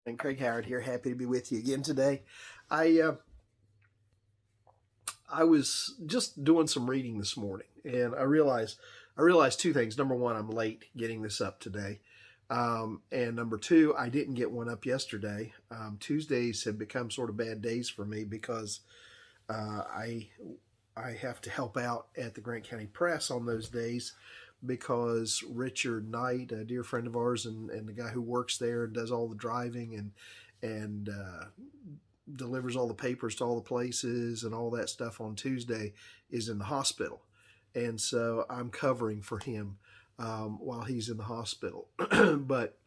And Craig Howard here, happy to be with you again today. I uh, I was just doing some reading this morning, and I realized two things. Number one, I'm late getting this up today, and number two, I didn't get one up yesterday. Tuesdays have become sort of bad days for me because I have to help out at the Grant County Press on those days because Richard Knight, a dear friend of ours, and the guy who works there and does all the driving and delivers all the papers to all the places and all that stuff on Tuesday, is in the hospital, and so I'm covering for him while he's in the hospital. But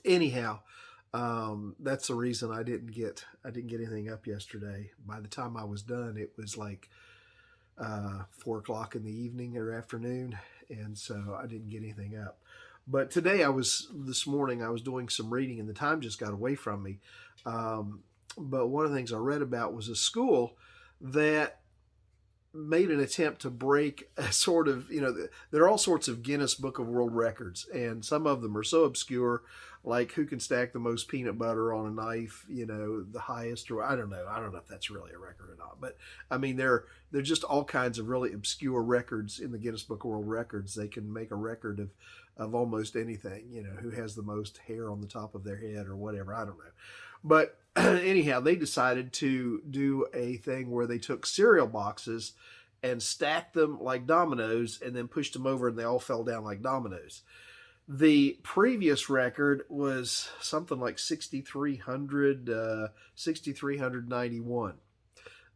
anyhow, that's the reason I didn't get anything up yesterday. By the time I was done, it was like 4 o'clock in the evening or afternoon, and so I didn't get anything up. But today, this morning I was doing some reading, and the time just got away from me. But one of the things I read about was a school that made an attempt to break a sort of, there are all sorts of Guinness Book of World Records, and some of them are so obscure, like who can stack the most peanut butter on a knife, the highest, or I don't know if that's really a record or not. But I mean, they're just all kinds of really obscure records in the Guinness Book of World Records. They can make a record of almost anything, who has the most hair on the top of their head or whatever. I don't know. But anyhow, they decided to do a thing where they took cereal boxes and stacked them like dominoes and then pushed them over and they all fell down like dominoes. The previous record was something like 6,391.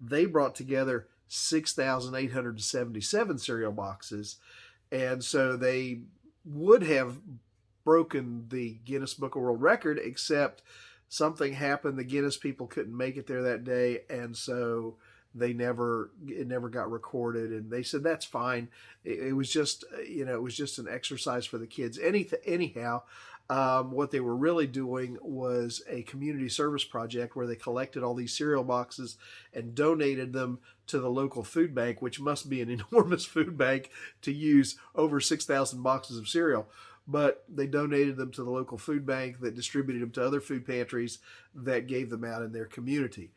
They brought together 6,877 cereal boxes, and so they would have broken the Guinness Book of World Record, except something happened. The Guinness people couldn't make it there that day, and so it never got recorded. And they said that's fine. It was just it was just an exercise for the kids. Anyhow, what they were really doing was a community service project where they collected all these cereal boxes and donated them to the local food bank, which must be an enormous food bank to use over 6,000 boxes of cereal. But they donated them to the local food bank that distributed them to other food pantries that gave them out in their community.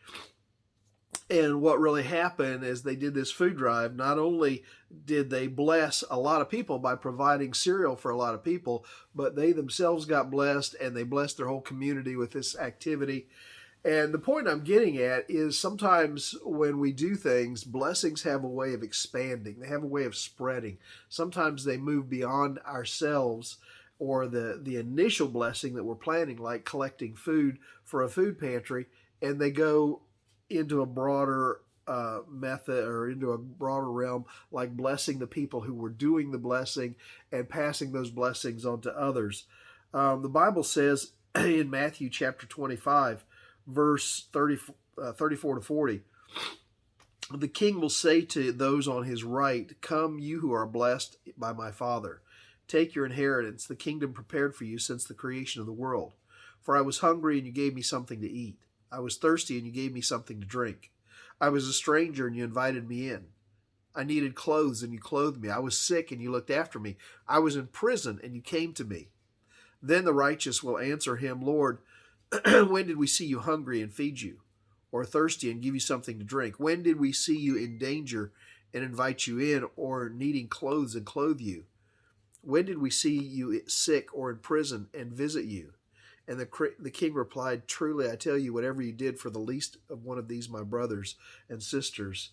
And what really happened is they did this food drive. Not only did they bless a lot of people by providing cereal for a lot of people, but they themselves got blessed, and they blessed their whole community with this activity. And the point I'm getting at is sometimes when we do things, blessings have a way of expanding. They have a way of spreading. Sometimes they move beyond ourselves or the initial blessing that we're planning, like collecting food for a food pantry, and they go into a broader method or into a broader realm, like blessing the people who were doing the blessing and passing those blessings on to others. The Bible says in Matthew chapter 25, verse 34 to 40, the king will say to those on his right, "Come, you who are blessed by my Father. Take your inheritance, the kingdom prepared for you since the creation of the world. For I was hungry, and you gave me something to eat. I was thirsty, and you gave me something to drink. I was a stranger, and you invited me in. I needed clothes, and you clothed me. I was sick, and you looked after me. I was in prison, and you came to me." Then the righteous will answer him, "Lord, when did we see you hungry and feed you, or thirsty and give you something to drink? When did we see you in danger and invite you in, or needing clothes and clothe you? When did we see you sick or in prison and visit you?" And the king replied, "Truly I tell you, whatever you did for the least of one of these my brothers and sisters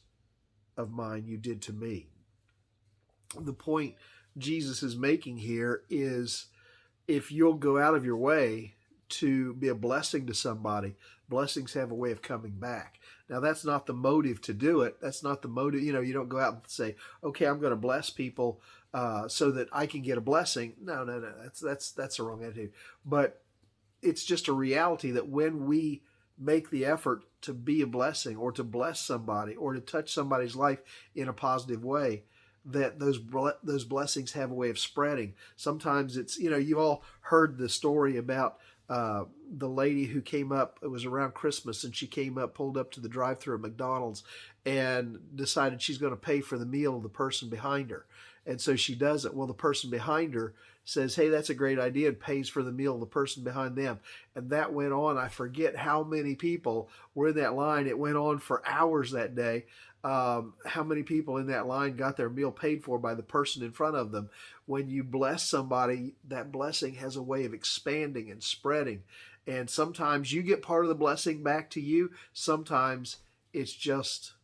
of mine, you did to me." The point Jesus is making here is, if you'll go out of your way to be a blessing to somebody, blessings have a way of coming back. Now, that's not the motive to do it. That's not the motive. You don't go out and say, "Okay, I'm going to bless people so that I can get a blessing." No. That's the wrong attitude. But it's just a reality that when we make the effort to be a blessing or to bless somebody or to touch somebody's life in a positive way, that those blessings have a way of spreading. Sometimes it's, you've all heard the story about the lady who came up. It was around Christmas, and she pulled up to the drive-thru at McDonald's and decided she's going to pay for the meal of the person behind her. And so she does it. Well, the person behind her says, hey, that's a great idea, and pays for the meal of the person behind them. And that went on. I forget how many people were in that line. It went on for hours that day. How many people in that line got their meal paid for by the person in front of them? When you bless somebody, that blessing has a way of expanding and spreading. And sometimes you get part of the blessing back to you. Sometimes it's just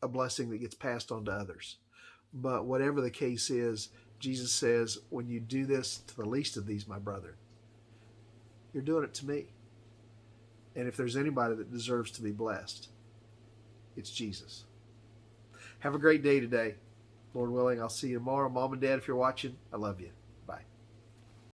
a blessing that gets passed on to others. But whatever the case is, Jesus says, when you do this to the least of these, my brother, you're doing it to me. And if there's anybody that deserves to be blessed, it's Jesus. Have a great day today. Lord willing, I'll see you tomorrow. Mom and Dad, if you're watching, I love you.